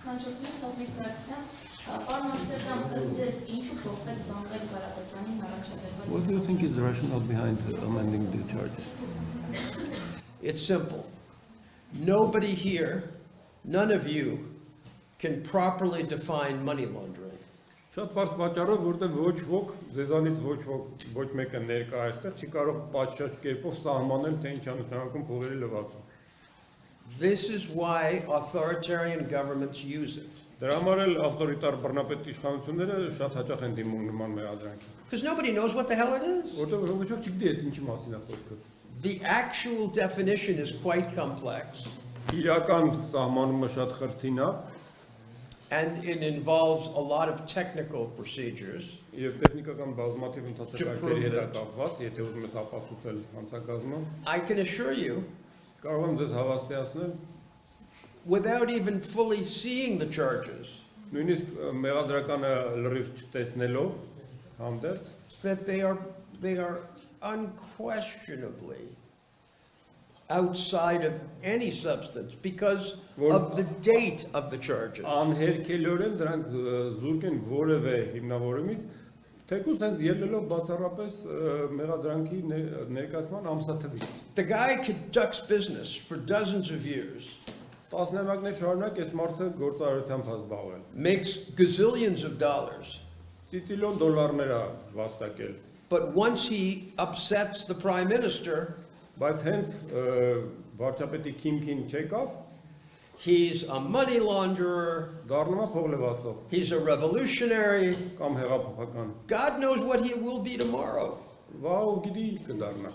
What do you think is the rationale behind amending the charges? It's simple. Nobody here, none of you, can properly define money laundering. Շատ բարձ պատճառով, որտեղ ոչ ոք, ձեզանից ոչ մեկը ներկա այստեղ չի կարող պատշաճ կերպով սահմանել, թե ինչ է նշանակում փողերի լվացում։ This is why authoritarian governments use it. Դրա համար էլ ավտորիտար բռնապետ իշխանությունները շատ հաճախ են դիմում նման մեղադրանքի։ Because nobody knows what the hell it is. Որտեղ ոչ ոք չգիտի այդ ինչի մասին է խոսքը։ The actual definition is quite complex. Իրական սահմանումը շատ խրթին է։ And it involves a lot of technical procedures. Եվ տեխնիկական բազմաթիվ ընթացակարգերի հետ է կապված, եթե ուզում ես ապացուցել հանցագազմը։ I can assure you, կարող եմ ձեզ հավաստիացնել, without even fully seeing the charges, նույնիսկ մեղադրականը լրիվ չտեսնելով, հանդերձ, that they are unquestionably outside of any substance because of the date of the charges. Անհերքելորեն դրանք զուրկ են որևէ հիմնավորումից, թեկուզ հենց ելնելով բացառապես մեղադրանքի ներկայացման ամսաթվից։ The guy conducts business for dozens of years, Տասնամյակներ շարունակ այս մարդը գործարարությամբ զբաղվել։ makes gazillions of dollars, Ծիծիլիոն դոլարներ է վաստակել, but once he upsets the prime minister, բայց հենց վարչապետի քիմքին չեկավ, he's a money launderer, դառնում է փողլեվացող he's a revolutionary, կամ հեղափոխական։ God knows what he will be tomorrow. Վաղ գիտի ինչ կդառնա։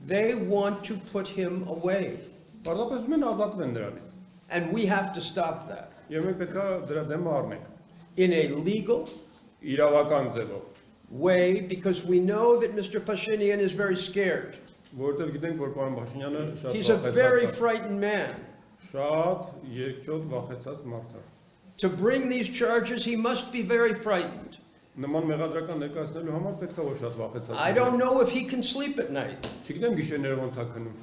They want to put him away, Պարզապես ուզում են ազատվեն դրանից։ and we have to stop that Եվ մենք պետք է դրա դեմ առնենք in a legal իրավական ձևով, way because we know that Mr. Pashinyan is very scared. որովհետև գիտենք, որ պարոն Փաշինյանը շատ He's a very վախեցած է, frightened man. շատ երկչոտ վախեցած մարդ է։ To bring these charges, he must be very frightened. Նման մեղադրական ներկայացնելու համար պետք է որ շատ վախեցած։ I don't know if he can sleep at night Չգիտեմ գիշերները ոնց է քնում,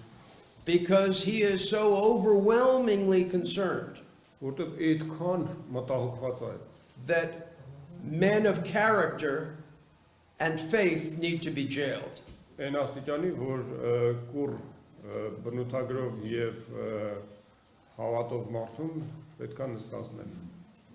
because he is so overwhelmingly concerned որովհետև այդքան մտահոգված է։ that men of character and faith need to be jailed. Այն աստիճանի, որ կուր բնութագրով եւ հավատով մարդուն պետք է նստացնել։